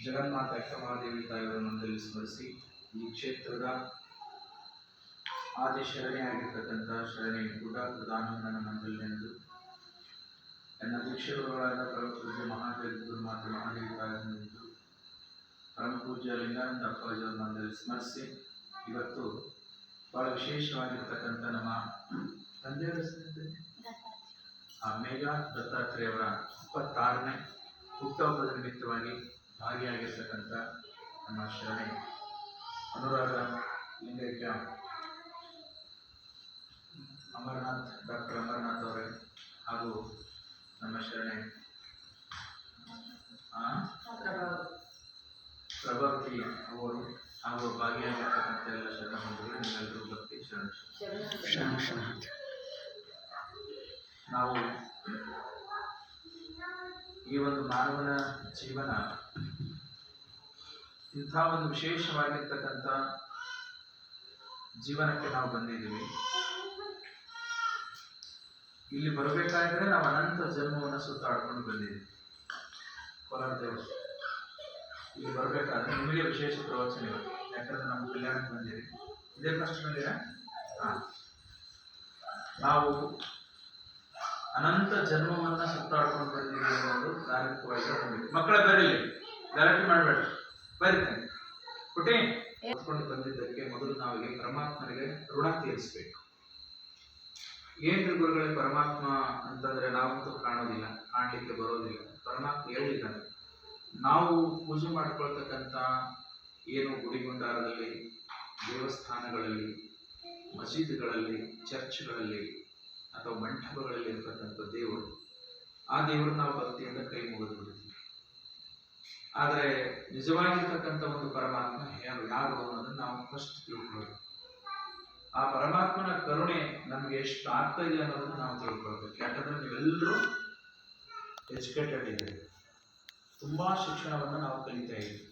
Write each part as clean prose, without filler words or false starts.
ಜಗನ್ಮಾತೆ ಅಕ್ಕಮಹಾದೇವಿ ತಾಯಿಯವರನ್ನು ಸ್ಮರಿಸಿ ಈ ಕ್ಷೇತ್ರದ ಆದಿ ಶರಣೆ ಆಗಿರ್ತಕ್ಕಂಥ ಶರಣೆ ಕೂಡ ಪ್ರಧಾನಮಂತ್ರಿ ಮಂಡಳಿಯೆಂದು ನನ್ನ ದೀಕ್ಷೆಗಳಾದ ಪರಮ ಪೂಜ್ಯ ಮಹಾದೇವಿ ಗುರುಮಾತೆ ಮಹಾದೇವಿ ತಾಯಿಯವರು ಪರಮ ಪೂಜ್ಯ ಲಿಂಗಾನಂದ ಅಪ್ಪಾಜಿಯವರ ಮಂಡಳಿ ಸ್ಮರಿಸಿ ಇವತ್ತು ಬಹಳ ವಿಶೇಷವಾಗಿರ್ತಕ್ಕಂಥ ನಮ್ಮ ತಂದೆಯವರ ಮೇಘ ದತ್ತಾತ್ರೇಯವರ 26ನೇ ಹುಟ್ಟುಹಬ್ಬದ ನಿಮಿತ್ತವಾಗಿ ಭಾಗಿಯಾಗಿರ್ತಕ್ಕಂಥ ನಮ್ಮ ಶರಣೆ ಅನುರಾಧ ಲಿಂಗೈಕ್ಯ ಡಾಕ್ಟರ್ ಅಮರನಾಥ್ ಅವರೇ ಹಾಗೂ ನಮ್ಮ ಶರಣೆ ಪ್ರಭಾವತಿ ಅವರು ಹಾಗೂ ಭಾಗಿಯಾಗಿರ್ತಕ್ಕಂಥ ಎಲ್ಲ ಶರಣ ಬಂಧುಗಳು ನಿಮ್ಮೆಲ್ಲರೂ ಭಕ್ತಿ ಶರಣ. ನಾವು ಈ ಒಂದು ಮಾನವನ ಜೀವನ ಇಂಥ ಒಂದು ವಿಶೇಷವಾಗಿರ್ತಕ್ಕಂಥ ಜೀವನಕ್ಕೆ ನಾವು ಬಂದಿದ್ದೀವಿ. ಇಲ್ಲಿ ಬರಬೇಕಾದ್ರೆ ನಾವು ಅನಂತ ಜನ್ಮವನ್ನು ಸುತ್ತಾಡ್ಕೊಂಡು ಬಂದಿದ್ದೀವಿ. ಕೋಲಾರ ದೇವರು ಇಲ್ಲಿ ಬರಬೇಕಾದ್ರೆ ನಿಮಗೆ ವಿಶೇಷ ಪ್ರವಚನ ಇದೆ, ಯಾಕಂದ್ರೆ ನಮ್ಮ ಕಲ್ಯಾಣಕ್ಕೆ ಬಂದಿರಿ. ಇದೇ ಫಸ್ಟ್ ಬಂದಿರ. ನಾವು ಅನಂತ ಜನ್ಮವನ್ನು ಸುತ್ತಾಡ್ಕೊಂಡು ಬಂದಿದ್ದೀವಿ ಅನ್ನೋದು ತಾರ್ಕಿಕವಾಗಿ ಬಂದಿದೆ. ಮಕ್ಕಳ ಬರೀಲಿ, ಗಲಾಟೆ ಮಾಡಬೇಡ್ರಿ, ಬರೀತೇನೆ ಪುಟಿ ಹೊತ್ಕೊಂಡು ಬಂದಿದ್ದಕ್ಕೆ ಮೊದಲು ನಾವಿಗೆ ಪರಮಾತ್ಮನಿಗೆ ಋಣ ತೀರಿಸಬೇಕು. ಏನ್ರಿ ಗುರುಗಳೇ ಪರಮಾತ್ಮ ಅಂತಂದ್ರೆ ನಾವಂತೂ ಕಾಣೋದಿಲ್ಲ, ಕಾಣಲಿಕ್ಕೆ ಬರೋದಿಲ್ಲ. ಪರಮಾತ್ಮ ಹೇಳಿದ್ದಾನೆ, ನಾವು ಪೂಜೆ ಮಾಡ್ಕೊಳ್ತಕ್ಕಂಥ ಏನು ಗುಡಿಗುಂಡಾರದಲ್ಲಿ, ದೇವಸ್ಥಾನಗಳಲ್ಲಿ, ಮಸೀದಿಗಳಲ್ಲಿ, ಚರ್ಚ್ಗಳಲ್ಲಿ ಅಥವಾ ಮಂಟಪಗಳಲ್ಲಿ ಇರ್ತಕ್ಕಂಥ ದೇವರು, ಆ ದೇವರು ನಾವು ಭಕ್ತಿಯಿಂದ ಕೈ ಮುಗಿದು ಬಿಡ್ತೀವಿ. ಆದರೆ ನಿಜವಾಗಿರ್ತಕ್ಕಂಥ ಒಂದು ಪರಮಾತ್ಮ ಯಾರು ಅನ್ನೋದನ್ನು ನಾವು ಫಸ್ಟ್ ತಿಳ್ಕೊಳ್ಬೇಕು. ಆ ಪರಮಾತ್ಮನ ಕರುಣೆ ನಮಗೆ ಎಷ್ಟು ಆಗ್ತಾ ಇದೆ ಅನ್ನೋದನ್ನು ನಾವು ತಿಳ್ಕೊಳ್ಬೇಕು. ಯಾಕಂದ್ರೆ ನೀವೆಲ್ಲರೂ ಎಜುಕೇಟೆಡ್ ಇದ್ದೀರಿ, ತುಂಬಾ ಶಿಕ್ಷಣವನ್ನು ನಾವು ಕಲಿತಾ ಇದ್ದೀವಿ,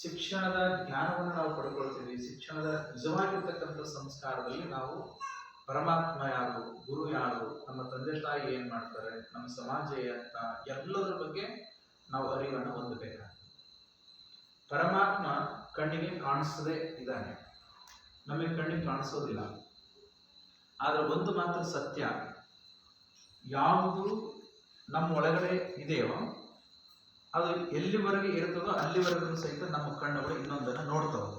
ಶಿಕ್ಷಣದ ಜ್ಞಾನವನ್ನು ನಾವು ಪಡ್ಕೊಳ್ತೀವಿ. ಶಿಕ್ಷಣದ ನಿಜವಾಗಿರ್ತಕ್ಕಂಥ ಸಂಸ್ಕಾರದಲ್ಲಿ ನಾವು ಪರಮಾತ್ಮ ಯಾರು, ಗುರು ಯಾರು, ನಮ್ಮ ತಂದೆ ತಾಯಿ ಏನ್ ಮಾಡ್ತಾರೆ, ನಮ್ಮ ಸಮಾಜ ಅಂತ ಎಲ್ಲದರ ಬಗ್ಗೆ ನಾವು ಅರಿವನ್ನು ಹೊಂದಬೇಕಾಗ್ತದೆ. ಪರಮಾತ್ಮ ಕಣ್ಣಿಗೆ ಕಾಣಿಸದೇ ಇದ್ದಾನೆ, ನಮಗೆ ಕಣ್ಣಿಗೆ ಕಾಣಿಸೋದಿಲ್ಲ. ಆದರೆ ಒಂದು ಮಾತ್ರ ಸತ್ಯ, ಯಾವುದು ನಮ್ಮ ಒಳಗಡೆ ಇದೆಯೋ ಅದು ಎಲ್ಲಿವರೆಗೆ ಇರ್ತದೋ ಅಲ್ಲಿವರೆಗೂ ಸಹಿತ ನಮ್ಮ ಕಣ್ಣುಗಳು ಇನ್ನೊಂದನ್ನು ನೋಡ್ತವೆ.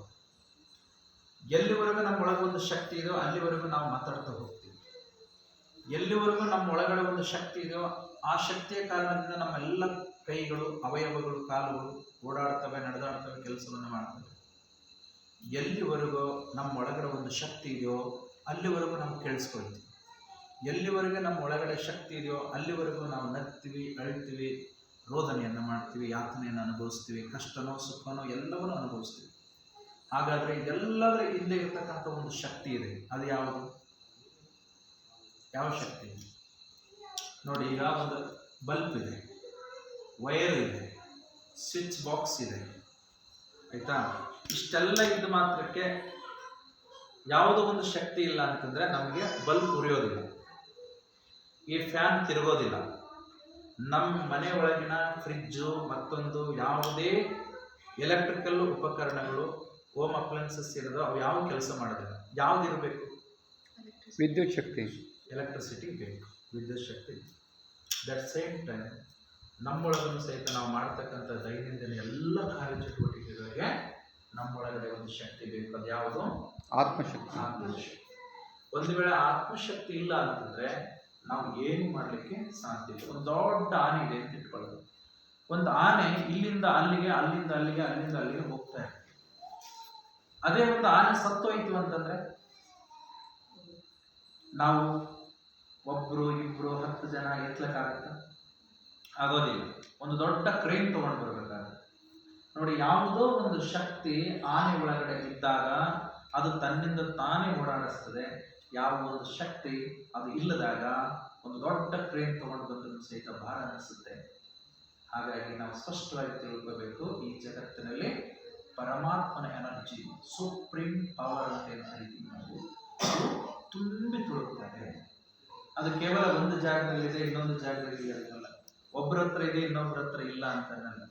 ಎಲ್ಲಿವರೆಗೂ ನಮ್ಮ ಒಳಗೆ ಒಂದು ಶಕ್ತಿ ಇದೆಯೋ ಅಲ್ಲಿವರೆಗೂ ನಾವು ಮಾತಾಡ್ತಾ ಹೋಗ್ತೀವಿ. ಎಲ್ಲಿವರೆಗೂ ನಮ್ಮ ಒಳಗಡೆ ಒಂದು ಶಕ್ತಿ ಇದೆಯೋ ಆ ಶಕ್ತಿಯ ಕಾರಣದಿಂದ ನಮ್ಮೆಲ್ಲ ಕೈಗಳು, ಅವಯವಗಳು, ಕಾಲುಗಳು ಓಡಾಡ್ತವೆ, ನಡೆದಾಡ್ತವೆ, ಕೆಲಸವನ್ನು ಮಾಡ್ತವೆ. ಎಲ್ಲಿವರೆಗೂ ನಮ್ಮ ಒಳಗಡೆ ಒಂದು ಶಕ್ತಿ ಇದೆಯೋ ಅಲ್ಲಿವರೆಗೂ ನಾವು ಕೇಳಿಸ್ಕೊಳ್ತೀವಿ. ಎಲ್ಲಿವರೆಗೆ ನಮ್ಮ ಒಳಗಡೆ ಶಕ್ತಿ ಇದೆಯೋ ಅಲ್ಲಿವರೆಗೂ ನಾವು ನಗ್ತೀವಿ, ಅಳ್ತೀವಿ, ರೋದನೆಯನ್ನು ಮಾಡ್ತೀವಿ, ಯಾತನೆಯನ್ನು ಅನುಭವಿಸ್ತೀವಿ, ಕಷ್ಟನೋ ಸುಖನೋ ಎಲ್ಲವನ್ನೂ ಅನುಭವಿಸ್ತೀವಿ. ಹಾಗಾದರೆ ಇದೆಲ್ಲದರ ಹಿಂದೆ ಇರತಕ್ಕಂಥ ಒಂದು ಶಕ್ತಿ ಇದೆ. ಅದು ಯಾವುದು? ಯಾವ ಶಕ್ತಿ? ನೋಡಿ, ಈಗ ಒಂದು ಬಲ್ಬ್ ಇದೆ, ವೈರ್ ಇದೆ, ಸ್ವಿಚ್ ಬಾಕ್ಸ್ ಇದೆ, ಆಯ್ತಾ? ಇಷ್ಟೆಲ್ಲ ಇದ್ದ ಮಾತ್ರಕ್ಕೆ ಯಾವುದೋ ಒಂದು ಶಕ್ತಿ ಇಲ್ಲ ಅಂತಂದ್ರೆ ನಮಗೆ ಬಲ್ಬ್ ಉರಿಯೋದಿಲ್ಲ, ಈ ಫ್ಯಾನ್ ತಿರುಗೋದಿಲ್ಲ, ನಮ್ಮ ಮನೆ ಒಳಗಿನ ಫ್ರಿಜ್ಜು ಮತ್ತೊಂದು ಯಾವುದೇ ಎಲೆಕ್ಟ್ರಿಕಲ್ ಉಪಕರಣಗಳು, ಹೋಮ್ ಅಪ್ಲಯನ್ಸಸ್ ಇರೋದು ಅವು ಯಾವ ಕೆಲಸ ಮಾಡೋದಿಲ್ಲ. ಯಾವುದಿರಬೇಕು? ವಿದ್ಯುತ್ ಶಕ್ತಿ, ಎಲೆಕ್ಟ್ರಿಸಿಟಿ ಬೇಕು, ವಿದ್ಯುತ್ ಶಕ್ತಿ. ದಟ್ ಸೇಮ್ ಟೈಮ್ ನಮ್ಮೊಳಗನ್ನು ಸಹಿತ ನಾವು ಮಾಡ್ತಕ್ಕಂಥ ದೈನಂದಿನ ಎಲ್ಲ ಕಾರ್ಯಚಟುವಟಿಕೆಗಳಿಗೆ ನಮ್ಮೊಳಗಡೆ ಒಂದು ಶಕ್ತಿ ಬೇಕು. ಅದು ಯಾವುದು? ಆತ್ಮಶಕ್ತಿ. ಆತ್ಮಶಕ್ತಿ. ಒಂದು ವೇಳೆ ಆತ್ಮಶಕ್ತಿ ಇಲ್ಲ ಅಂತಂದ್ರೆ ನಾವು ಏನು ಮಾಡಲಿಕ್ಕೆ ಸಾಧ್ಯ ಇಲ್ಲ. ಒಂದು ದೊಡ್ಡ ಆನೆ ಇದೆ ಅಂತ ಇಟ್ಕೊಳ್ಳೋದು. ಒಂದು ಆನೆ ಇಲ್ಲಿಂದ ಅಲ್ಲಿಗೆ, ಅಲ್ಲಿಂದ ಅಲ್ಲಿಗೆ, ಅಲ್ಲಿಂದ ಅಲ್ಲಿಗೆ ಹೋಗ್ತಾ ಇದೆ. ಅದೇ ಒಂದು ಆನೆ ಸತ್ತೋಯ್ತು ಅಂತಂದ್ರೆ ನಾವು ಒಬ್ರು, ಇಬ್ರು, 10 ಜನ ಎತ್ತಲಕ್ಕಾಗತ್ತ? ಆಗೋದಿಲ್ಲ. ಒಂದು ದೊಡ್ಡ ಕ್ರೇನ್ ತಗೊಂಡು ಬರ್ಬೇಕಾಗುತ್ತೆ. ನೋಡಿ, ಯಾವುದೋ ಒಂದು ಶಕ್ತಿ ಆನೆ ಒಳಗಡೆ ಇದ್ದಾಗ ಅದು ತನ್ನಿಂದ ತಾನೇ ಓಡಾಡಿಸ್ತದೆ. ಯಾವ ಒಂದು ಶಕ್ತಿ ಅದು ಇಲ್ಲದಾಗ ಒಂದು ದೊಡ್ಡ ಕ್ರೇನ್ ತಗೊಂಡು ಬಂದರೂ ಸಹಿತ ಭಾರ ಅನಿಸುತ್ತೆ. ಹಾಗಾಗಿ ನಾವು ಸ್ಪಷ್ಟವಾಗಿ ತಿಳ್ಕೋಬೇಕು, ಈ ಜಗತ್ತಿನಲ್ಲಿ ಪರಮಾತ್ಮನ ಎನರ್ಜಿ, ಸುಪ್ರೀಂ ಪವರ್ ಅಂತ ಏನು ಕರಿತೀವಿ ನಾವು, ಅದು ತುಂಬಿ ತುಳುಕ್ತಾರೆ. ಅದು ಕೇವಲ ಒಂದು ಜಾಗದಲ್ಲಿದೆ, ಇನ್ನೊಂದು ಜಾಗದಲ್ಲಿ ಇರಲ್ಲ. ಒಬ್ಬರ ಹತ್ರ ಇದೆ, ಇನ್ನೊಬ್ಬರ ಹತ್ರ ಇಲ್ಲ ಅಂತ ಅನ್ನಲ್ಲ.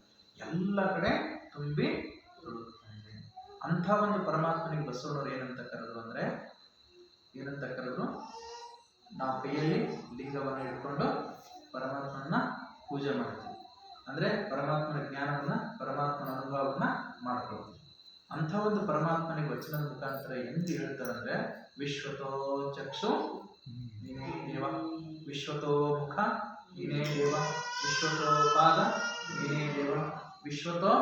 ಎಲ್ಲ ಕಡೆ ತುಂಬಿ ತುಳುಕ್ತಾ ಇದೆ. ಅಂಥ ಒಂದು ಪರಮಾತ್ಮನಿಗೆ ಬಸವಣ್ಣವ್ರು ಏನಂತ ಕರೆದ್ರು ಅಂದ್ರೆ, ಏನಂತ ಕರೆದ್ರು, ನಾವು ಕೈಯಲ್ಲಿ ಲಿಂಗವನ್ನು ಇಟ್ಕೊಂಡು ಪರಮಾತ್ಮನ ಪೂಜೆ ಮಾಡ್ತೀವಿ. ಅಂದ್ರೆ ಪರಮಾತ್ಮನ ಜ್ಞಾನವನ್ನ, ಪರಮಾತ್ಮನ ಅನುಭವವನ್ನ ಮಾಡ್ಕೊಳ್ತೀವಿ. ಅಂಥ ಒಂದು ಪರಮಾತ್ಮನಿಗೆ ವಚನದ ಮುಖಾಂತರ ಎಂದು ಹೇಳ್ತಾರಂದ್ರೆ, ವಿಶ್ವತೋ ಚಕ್ಷು ನೀನೇ ದೇವ, ವಿಶ್ವತೋ ಮುಖ ನೀನೇ ದೇವ, ವಿಶ್ವತೋ ಪಾದ ನೀನೇ ದೇವ, ವಿಶ್ವತೋ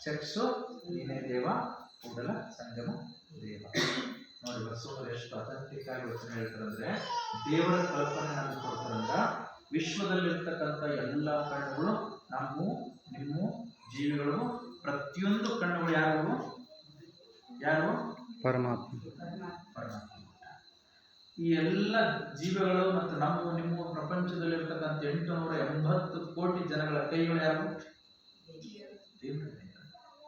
ಚಕ್ಷು ನೀನೇ ದೇವ, ಕೂಡಲ ಸಂಗಮ ದೇವ. ನೋಡಿ ಬಸವಣ್ಣ ಎಷ್ಟು ಅಥೆಂಟಿಕ್ ಆಗಿ ವಚನ ಹೇಳ್ತಾರಂದ್ರೆ, ದೇವರ ಕಲ್ಪನೆ ನಮ್ಗೆ ಕೊಡ್ತಾರಂದ್ರ, ವಿಶ್ವದಲ್ಲಿರ್ತಕ್ಕಂಥ ಎಲ್ಲ ಕಣ್ಣುಗಳು ನಮ್ಮ ನಿಮ್ಮ ಜೀವಿಗಳು, ಪ್ರತಿಯೊಂದು ಕಣ್ಣುಗಳು ಯಾರು ಯಾರು ಪರಮಾತ್ಮ. ಪರಮಾತ್ಮ. ಈ ಎಲ್ಲ ಜೀವಿಗಳು ಮತ್ತು ನಮ್ಮ ನಿಮ್ಮ ಪ್ರಪಂಚದಲ್ಲಿರ್ತಕ್ಕಂಥ 880 ಕೋಟಿ ಜನಗಳ ಕೈಗಳು ಯಾರು? ದೇವರು.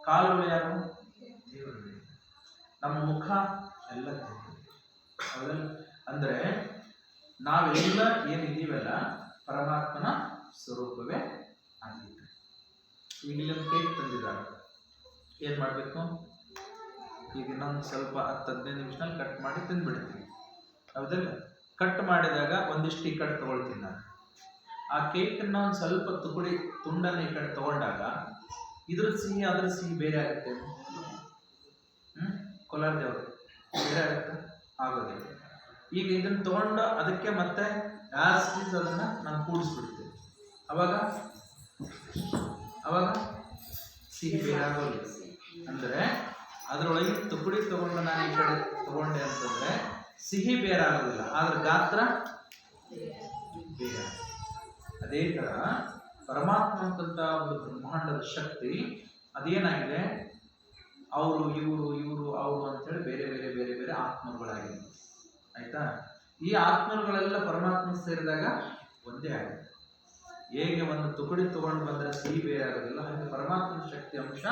ಕಾಲುಗಳು ಯಾರು? ದೇವರು. ನಮ್ಮ ಮುಖ ಎಲ್ಲ ದೇವರು. ಅಂದ್ರೆ ನಾವೆಲ್ಲ ಏನಿದ್ದೀವಲ್ಲ ಪರಮಾತ್ಮನ ಸ್ವರೂಪವೇ ಆಗಿದೆ. ಈಗ ಇಲ್ಲೊಂದು ಕೇಕ್ ತಂದಿದ್ದಾರೆ, ಏನ್ ಮಾಡ್ಬೇಕು? ಈಗ ಇನ್ನೊಂದು ಸ್ವಲ್ಪ 10-15 ನಿಮಿಷದಲ್ಲಿ ಕಟ್ ಮಾಡಿ ತಿಂದ್ಬಿಡ್ತೀವಿ, ಹೌದಲ್ಲ? ಕಟ್ ಮಾಡಿದಾಗ ಒಂದಿಷ್ಟು ಈ ಕಡೆ ತಗೊಳ್ತೀನಿ ನಾನು. ಆ ಕೇಕನ್ನ ಒಂದು ಸ್ವಲ್ಪ ತುಂಡನ್ನ ಈ ಕಡೆ ತಗೊಂಡಾಗ ಇದ್ರ ಸಿಹಿ ಅದ್ರ ಸಿಹಿ ಬೇರೆ ಆಗುತ್ತೆ. ಕೋಲಾರ ದೇವರು ಬೇರೆ ಆಗುತ್ತೆ? ಆಗೋದಿಲ್ಲ. ಈಗ ಇದನ್ನ ತಗೊಂಡು ಅದಕ್ಕೆ ಮತ್ತೆ ಅದನ್ನ ನಾನು ಕೂಡಿಸ್ಬಿಡ್ತೀನಿ, ಅವಾಗ ಸಿಹಿ ಬೇರೆ ಆಗೋಲ್ಲ. ಅಂದ್ರೆ ಅದರೊಳಗೆ ತುಕಡಿ ತಗೊಂಡು ನಾನು ಈ ಕಡೆ ತಗೊಂಡೆ ಅಂತಂದ್ರೆ ಸಿಹಿ ಬೇರೆ ಆಗೋದಿಲ್ಲ, ಆದ್ರೆ ಗಾತ್ರ ಬೇರೆ. ಅದೇ ತರ ಪರಮಾತ್ಮ ಅಂತಂತ ಒಂದು ಬ್ರಹ್ಮಾಂಡದ ಶಕ್ತಿ ಅದೇನಾಗಿದೆ, ಅವರು ಇವರು ಅವರು ಅಂತೇಳಿ ಬೇರೆ ಬೇರೆ ಬೇರೆ ಬೇರೆ ಆತ್ಮರುಗಳಾಗಿದೆ. ಆಯ್ತಾ? ಈ ಆತ್ಮರುಗಳೆಲ್ಲ ಪರಮಾತ್ಮ ಸೇರಿದಾಗ ಒಂದೇ ಆಗುತ್ತೆ. ಹೇಗೆ ಒಂದು ತುಕಡಿ ತಗೊಂಡು ಬಂದ್ರೆ ಸಿಹಿ ಬೇರೆ ಆಗೋದಿಲ್ಲ, ಹಾಗೆ ಪರಮಾತ್ಮನ ಶಕ್ತಿ ಅಂಶ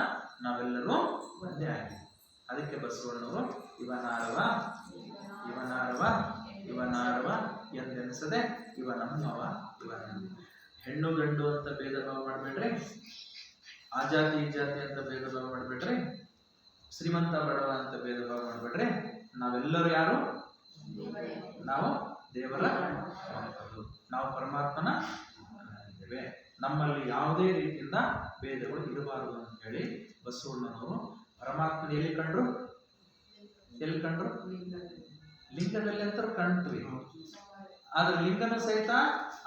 ನಾವೆಲ್ಲರೂ ಒಂದೇ ಆಗಿದೆ. ಅದಕ್ಕೆ ಬಸವಣ್ಣವರು ಇವನಾರವ ಇವನಾರವ ಇವನಾರವ ಎಂದೆನಿಸದೆ ಇವ ನಮ್ಮವ ಇವ ನಮ್ಮ. ಹೆಣ್ಣು ಗಂಡು ಅಂತ ಭೇದ ಭಾವ ಮಾಡ್ಬೇಡ್ರಿ, ಆ ಜಾತಿ ಈ ಜಾತಿ ಅಂತ ಭೇದ ಭಾವ ಮಾಡ್ಬೇಡ್ರಿ, ಶ್ರೀಮಂತ ಬಡವ ಅಂತ ಭೇದ ಭಾವ ಮಾಡ್ಬೇಡ್ರಿ. ನಾವೆಲ್ಲರೂ ಯಾರು? ನಾವು ದೇವರ ಮಕ್ಕಳು, ನಾವು ಪರಮಾತ್ಮನ ಇದ್ದೇವೆ. ನಮ್ಮಲ್ಲಿ ಯಾವುದೇ ರೀತಿಯಿಂದ ಭೇದಗಳು ಇರಬಾರದು ಅಂತ ಹೇಳಿ ಬಸವಣ್ಣನವರು ಪರಮಾತ್ಮನ ಎಲ್ಲಿ ಕಂಡ್ರು? ಲಿಂಗದಲ್ಲಿ ಅಂತ ಕಾಣ್ತೀವಿ. ಆದ್ರೆ ಲಿಂಗನೂ ಸಹಿತ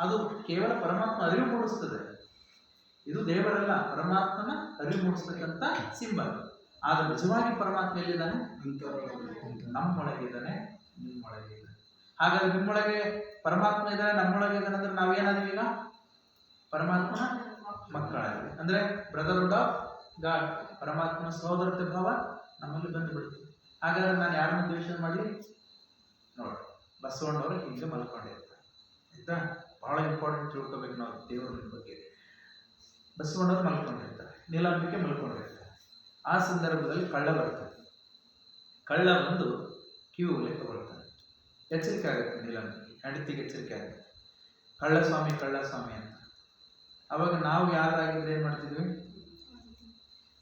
ಅದು ಕೇವಲ ಪರಮಾತ್ಮ ಅರಿವು ಮೂಡಿಸ್ತದೆ. ಇದು ದೇವರಲ್ಲ, ಪರಮಾತ್ಮನ ಅರಿವು ಮೂಡಿಸ್ತಕ್ಕಂಥ ಸಿಂಬಲ್. ಆದ್ರೆ ನಿಜವಾಗಿ ಪರಮಾತ್ಮ ಎಲ್ಲಿದ್ದಾನೆ? ನಮ್ಮೊಳಗೆ ಇದ್ದಾನೆ, ನಿಮ್ಮೊಳಗೆ ಇದ್ದಾನೆ. ಹಾಗಾದ್ರೆ ನಿಮ್ಮೊಳಗೆ ಪರಮಾತ್ಮ ಇದ್ದಾನೆ, ನಮ್ಮೊಳಗೆ ಇದ್ದಾನೆ ಅಂದ್ರೆ ನಾವೇನಾದ್ವಿ? ಈಗ ಪರಮಾತ್ಮನ ಮಕ್ಕಳಾಗಿದೆ. ಅಂದ್ರೆ ಬ್ರದರ್ಹುಡ್ ಆಫ್ ಗಾಡ್, ಪರಮಾತ್ಮನ ಸಹೋದರತೆ ಭಾವ ನಮ್ಮಲ್ಲಿ ಬಂದು ಬಿಡ್ತೀವಿ. ಹಾಗಾದ್ರೆ ನಾನು ಯಾರನ್ನ ದ್ವೇಷ ಮಾಡಿ? ನೋಡಿ, ಬಸವಣ್ಣವರು ಹಿಂಗೆ ಮಲ್ಕೊಂಡಿರ್ತಾರೆ. ಆಯ್ತಾ? ಬಹಳ ಇಂಪಾರ್ಟೆಂಟ್ ತಿಳ್ಕೊಬೇಕು ನಾವು ದೇವರ ಬಗ್ಗೆ. ಬಸವಣ್ಣವರು ಮಲ್ಕೊಂಡಿರ್ತಾರೆ, ನೀಲಾಂಬಿಕೆ ಮಲ್ಕೊಂಡಿರ್ತಾರೆ. ಆ ಸಂದರ್ಭದಲ್ಲಿ ಕಳ್ಳ ಬರ್ತಾರೆ. ಕಳ್ಳ ಬಂದು ಕಿವಿಗೆ ತಗೊಳ್ತಾರೆ. ಎಚ್ಚರಿಕೆ ಆಗುತ್ತೆ, ನೀಲಾಂಬಿಕೆ ಹೆಂಡತಿಗೆ ಎಚ್ಚರಿಕೆ ಆಗುತ್ತೆ, ಕಳ್ಳ ಸ್ವಾಮಿ ಅಂತ. ಅವಾಗ ನಾವು ಯಾರಾಗಿದ್ರೆ ಏನ್ ಮಾಡ್ತಿದ್ವಿ?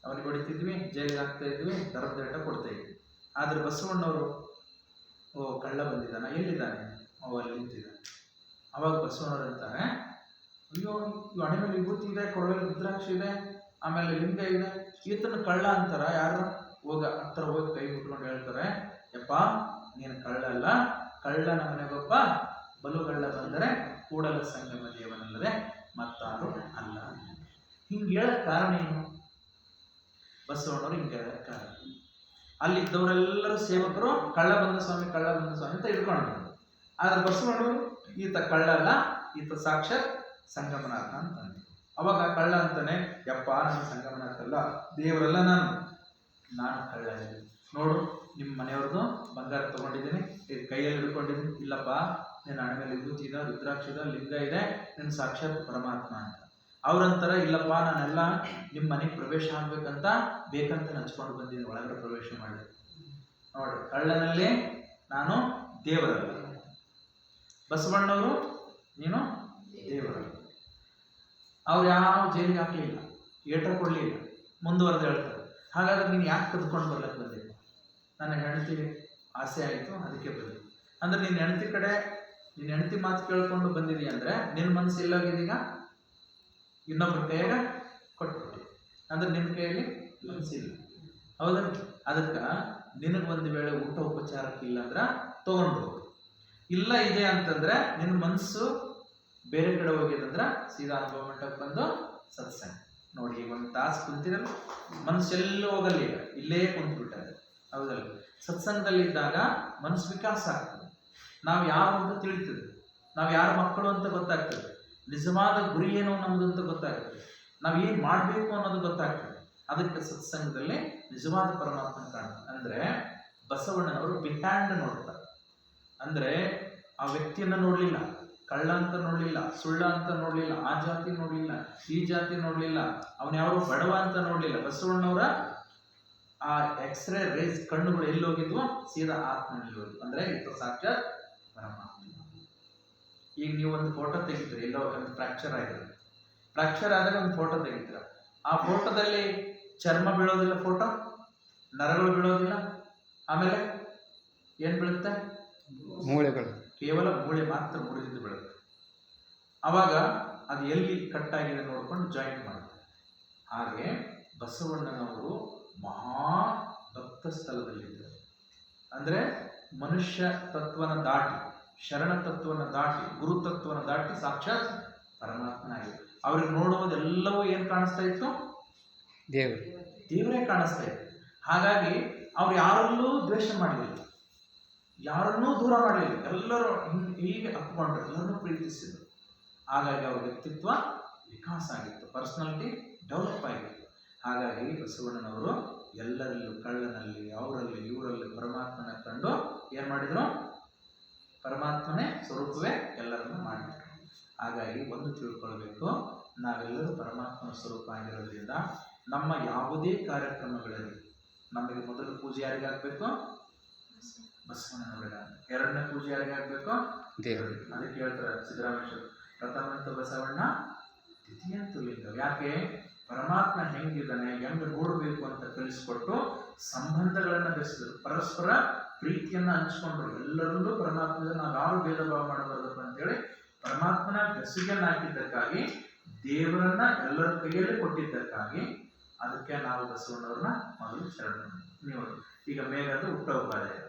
ಅವನಿಗೆ ಹೊಡಿತಿದ್ವಿ, ಜೈಲಿಗೆ ಹಾಕ್ತಾ ಇದ್ವಿ, ದರದೇಟ ಕೊಡ್ತಾ ಇದ್ವಿ. ಆದ್ರೆ ಬಸವಣ್ಣವರು, ಓ ಕಳ್ಳ ಬಂದಿದ್ದಾನ, ಎಲ್ಲಿದ್ದಾನೆ? ಅಲ್ಲಿ ನಿಂತಿದ್ದಾನೆ. ಅವಾಗ ಬಸವಣ್ಣವ್ರು ಅಂತಾರೆ, ಅಯ್ಯೋ ಇವ್ ಹಣೆ ಮೇಲೆ ವಿಭೂತಿ ಇದೆ, ಕೊರಳಲ್ಲಿ ರುದ್ರಾಕ್ಷಿ ಇದೆ, ಆಮೇಲೆ ಲಿಂಗ ಇದೆ, ಈತನ ಕಳ್ಳ ಅಂತಾರ. ಯಾರು ಹತ್ರ ಹೋಗಿ ಕೈ ಮುಟ್ಕೊಂಡು ಹೇಳ್ತಾರೆ, ಯಪ್ಪ ನೀನು ಕಳ್ಳ ಅಲ್ಲ, ಕಳ್ಳನ ಮನೆಗೊಬ್ಬ ಬಲುಗಳ್ಳ ಬಂದರೆ ಕೂಡಲ ಸಂಗಮ ದೇವನಲ್ಲದೆ ಮತ್ತಾರು ಅಲ್ಲ. ಹಿಂಗೆ ಹೇಳಕ್ ಕಾರಣ ಏನು? ಬಸವಣ್ಣವರು ಹಿಂಗೆ ಹೇಳಕ್ ಕಾರಣ, ಅಲ್ಲಿದ್ದವರೆಲ್ಲರೂ ಸೇವಕರು ಕಳ್ಳ ಬಂದ ಸ್ವಾಮಿ ಅಂತ ಇಟ್ಕೊಂಡು. ಆದ್ರೆ ಬಸವಣ್ಣವರು ಈತ ಕಳ್ಳ ಅಲ್ಲ, ಈತ ಸಾಕ್ಷಾತ್ ಸಂಗಮನಾಥ ಅಂತಂದ್ರು. ಅವಾಗ ಕಳ್ಳ ಅಂತಾನೆ, ಯಪ್ಪ ನಾನು ಸಂಗಮನಾಥ ಅಲ್ಲ, ದೇವರಲ್ಲ, ನಾನು ಕಳ್ಳ ಇಲ್ಲ. ನೋಡು, ನಿಮ್ಮ ಮನೆಯವ್ರದ್ದು ಬಂಗಾರ ತಗೊಂಡಿದ್ದೀನಿ, ಕೈಯಲ್ಲಿ ಹಿಡ್ಕೊಂಡಿದ್ದೀನಿ. ಇಲ್ಲಪ್ಪ, ನಿನ್ನ ಹಣೆ ಮೇಲೆ ವಿಭೂತಿ ಇದೆ, ರುದ್ರಾಕ್ಷಿದ, ಲಿಂಗ ಇದೆ, ನಿನ್ನ ಸಾಕ್ಷಾತ್ ಪರಮಾತ್ಮ ಅಂತ. ಅವ್ರಂತಾರ, ಇಲ್ಲಪ್ಪ ನಾನೆಲ್ಲ ನಿಮ್ಮ ಮನೆಗೆ ಪ್ರವೇಶ ಆಗ್ಬೇಕಂತ ಬೇಕಂತ ಹಂಚ್ಕೊಂಡು ಬಂದಿದ್ದೀನಿ, ಒಳಗಡೆ ಪ್ರವೇಶ ಮಾಡಿ. ನೋಡಿ, ಕಳ್ಳನಲ್ಲಿ ನಾನು ದೇವರಲ್ಲ. ಬಸವಣ್ಣವರು ನೀನು ದೇವರಲ್ಲ. ಅವ್ರು ಯಾವ ಜೈಲಿಗೆ ಹಾಕಲಿಲ್ಲ, ಏಟ ಕೊಡಲಿಲ್ಲ, ಮುಂದುವರೆದು ಹೇಳ್ತಾರೆ. ಹಾಗಾದ್ರೆ ನೀನು ಯಾಕೆ ಕದ್ಕೊಂಡು ಬರ್ಲಕ್ಕೆ ಬಂದಿಲ್ಲ? ನನ್ನ ಹೆಂಡತಿ ಆಸೆ ಆಯಿತು, ಅದಕ್ಕೆ ಬಂದಿ. ಅಂದ್ರೆ ನಿನ್ನ ಹೆಂಡತಿ ಕಡೆ, ನಿನ್ನ ಹೆಂಡತಿ ಮಾತು ಕೇಳ್ಕೊಂಡು ಬಂದಿದಿ ಅಂದ್ರೆ ನಿನ್ನ ಮನಸ್ಸು ಎಲ್ಲೋಗಿದೀಗ? ಇನ್ನೊಬ್ಬರ ಕೈಯಾಗ ಕೊಟ್ಬಿಟ್ಟು. ಅಂದ್ರೆ ನಿನ್ನ ಕೈಯಲ್ಲಿ ಮನಸ್ಸಿಲ್ಲ, ಹೌದಾ? ಅದಕ್ಕೆ ನಿನಗೆ ಒಂದು ವೇಳೆ ಊಟ ಉಪಚಾರಕ್ಕಿಲ್ಲ ಅಂದ್ರೆ ತಗೊಂಡು ಹೋಗು. ಇಲ್ಲ ಇದೆ ಅಂತಂದ್ರೆ ನಿನ್ನ ಮನಸ್ಸು ಬೇರೆ ಕಡೆ ಹೋಗಿದಂದ್ರೆ ಸೀದಾ ಅನುಭವ ಮಂಟಪಕ್ಕೆ ಬಂದು ಸತ್ಸಂಗ ನೋಡಿ. ಈಗ ಒಂದು ತಾಸು ಕುಂತಿರಲ್ಲ, ಮನಸ್ಸೆಲ್ಲೂ ಹೋಗಲ್ಲ, ಈಗ ಇಲ್ಲೇ ಕುಂತ್ಬಿಟ್ಟಾರೆ, ಹೌದಲ್ಲ? ಸತ್ಸಂಗದಲ್ಲಿ ಇದ್ದಾಗ ಮನಸ್ಸು ವಿಕಾಸ ಆಗ್ತದೆ. ನಾವು ಯಾರು ಅಂತ ತಿಳಿತದೆ, ನಾವು ಯಾರ ಮಕ್ಕಳು ಅಂತ ಗೊತ್ತಾಗ್ತದೆ, ನಿಜವಾದ ಗುರಿ ಏನು ನಮ್ಮದು ಅಂತ ಗೊತ್ತಾಗ್ತದೆ, ನಾವು ಏನು ಮಾಡಬೇಕು ಅನ್ನೋದು ಗೊತ್ತಾಗ್ತದೆ. ಅದಕ್ಕೆ ಸತ್ಸಂಗದಲ್ಲಿ ನಿಜವಾದ ಪರಮಾತ್ಮ ಕಾಣ್ತಾರೆ. ಅಂದ್ರೆ ಬಸವಣ್ಣನವರು ಬಿಟ್ಯಾಂಡ್ ನೋಡ್ತಾರೆ. ಅಂದ್ರೆ ಆ ವ್ಯಕ್ತಿಯನ್ನ ನೋಡ್ಲಿಲ್ಲ, ಕಳ್ಳ ಅಂತ ನೋಡ್ಲಿಲ್ಲ, ಸುಳ್ಳ ಅಂತ ನೋಡ್ಲಿಲ್ಲ, ಆ ಜಾತಿ ನೋಡ್ಲಿಲ್ಲ, ಈ ಜಾತಿ ನೋಡ್ಲಿಲ್ಲ, ಅವನ್ಯಾವರು ಬಡವ ಅಂತ ನೋಡ್ಲಿಲ್ಲ. ಬಸವಣ್ಣವರ ಆ ಎಕ್ಸ್ರೇ ರೇಸ್ ಕಣ್ಣುಗಳು ಎಲ್ಲಿ ಹೋಗಿದ್ವು? ಸೀದಾ ಆತ್ಮನಲ್ಲಿ ಹೋಗಿದ್ವು. ಅಂದ್ರೆ ಇದು ಸಾಕ್ಷಾತ್ ಪರಮಾತ್ಮ. ಈಗ ನೀವು ಒಂದು ಫೋಟೋ ತೆಗಿತೀರಿ, ಎಲ್ಲೋ ಒಂದು ಫ್ರಾಕ್ಚರ್ ಆಗಿದೆ, ಫ್ರಾಕ್ಚರ್ ಆದಾಗ ಒಂದು ಫೋಟೋ ತೆಗಿತೀರ. ಆ ಫೋಟೋದಲ್ಲಿ ಚರ್ಮ ಬೀಳೋದಿಲ್ಲ, ಫೋಟೋ ನರಗಳು ಬೀಳೋದಿಲ್ಲ, ಆಮೇಲೆ ಏನ್ ಬೀಳುತ್ತೆ? ಮೂಳೆಗಳು, ಕೇವಲ ಮೂಳೆ ಮಾತ್ರ ಮುರಿದು ಬೀಳುತ್ತೆ. ಅವಾಗ ಅದು ಎಲ್ಲಿ ಕಟ್ಟಾಗಿದೆ ನೋಡ್ಕೊಂಡು ಜಾಯಿಂಟ್ ಮಾಡುತ್ತೆ. ಹಾಗೆ ಬಸವಣ್ಣನವರು ಮಹಾ ಭಕ್ತ ಸ್ಥಳದಲ್ಲಿದ್ದರು. ಅಂದ್ರೆ ಮನುಷ್ಯ ತತ್ವನ ದಾಟಿ, ಶರಣ ತತ್ವನ ದಾಟಿ, ಗುರು ತತ್ವನ ದಾಟಿ ಸಾಕ್ಷಾತ್ ಪರಮಾತ್ಮನಾಗಿದೆ. ಅವ್ರಿಗೆ ನೋಡುವುದೆಲ್ಲವೂ ಏನ್ ಕಾಣಿಸ್ತಾ ಇತ್ತು? ದೇವರೇ ಕಾಣಿಸ್ತಾ ಇತ್ತು. ಹಾಗಾಗಿ ಅವ್ರು ಯಾರಲ್ಲೂ ದ್ವೇಷ ಮಾಡಲಿಲ್ಲ, ಯಾರನ್ನೂ ದೂರ ಮಾಡಲಿಲ್ಲ, ಎಲ್ಲರೂ ಹೀಗೆ ಹತ್ಕೊಂಡ್ರು, ಎಲ್ಲರನ್ನೂ ಪ್ರೀತಿಸಿದ್ರು. ಹಾಗಾಗಿ ಅವ್ರ ವ್ಯಕ್ತಿತ್ವ ವಿಕಾಸ ಆಗಿತ್ತು, ಪರ್ಸನಾಲಿಟಿ ಡೆವಲಪ್ ಆಗಿತ್ತು. ಹಾಗಾಗಿ ಬಸವಣ್ಣನವರು ಎಲ್ಲರಲ್ಲೂ, ಕಳ್ಳನಲ್ಲಿ, ಅವರಲ್ಲಿ, ಇವರಲ್ಲಿ ಪರಮಾತ್ಮನ ಕಂಡು ಏನ್ ಮಾಡಿದ್ರು? ಪರಮಾತ್ಮನೇ ಸ್ವರೂಪವೇ ಎಲ್ಲರನ್ನು ಮಾಡಿದ್ರು. ಹಾಗಾಗಿ ಒಂದು ತಿಳ್ಕೊಳ್ಬೇಕು, ನಾವೆಲ್ಲರೂ ಪರಮಾತ್ಮನ ಸ್ವರೂಪ ಆಗಿರೋದ್ರಿಂದ ನಮ್ಮ ಯಾವುದೇ ಕಾರ್ಯಕ್ರಮಗಳಲ್ಲಿ ನಮಗೆ ಮೊದಲು ಪೂಜೆ ಯಾರಿಗಾಗಬೇಕು? ಬಸವಣ್ಣನವರಿಗೆ. ಎರಡನೇ ಪೂಜೆ ಯಾರಿಗಾಗಬೇಕು? ದೇವರು. ಅದಕ್ಕೆ ಹೇಳ್ತಾರೆ ಸಿದ್ದರಾಮೇಶ್ವರ, ಪ್ರಥಮಂತ ಬಸವಣ್ಣ ದ್ವಿತೀಯಂತು ಲಿಂಗ. ಯಾಕೆ? ಪರಮಾತ್ಮ ಹೆಂಗಿದ್ದಾನೆ, ಹೆಂಗೆ ನೋಡಬೇಕು ಅಂತ ಕಲಿಸ್ಕೊಟ್ಟು ಸಂಬಂಧಗಳನ್ನ ಬೆಳೆಸಿದ್ರು, ಪರಸ್ಪರ ಪ್ರೀತಿಯನ್ನ ಹಂಚ್ಕೊಂಡ್ರು. ಎಲ್ಲರಲ್ಲೂ ಪರಮಾತ್ಮದ ನಾವು ಯಾರು ಭೇದ ಭಾವ ಮಾಡಬಾರ್ದು ಅಂತೇಳಿ ಪರಮಾತ್ಮನ ಬೆಸುಗೆಯನ್ನು ಹಾಕಿದ್ದಕ್ಕಾಗಿ, ದೇವರನ್ನ ಎಲ್ಲರ ಕೈಯಲ್ಲಿ ಕೊಟ್ಟಿದ್ದಕ್ಕಾಗಿ, ಅದಕ್ಕೆ ನಾವು ಬಸವಣ್ಣವ್ರನ್ನ ಮೊದಲು ಶರಣ. ನೀವು ಈಗ ಮೇಘದ ಹುಟ್ಟೋಪಾಧ್ಯಾಯ.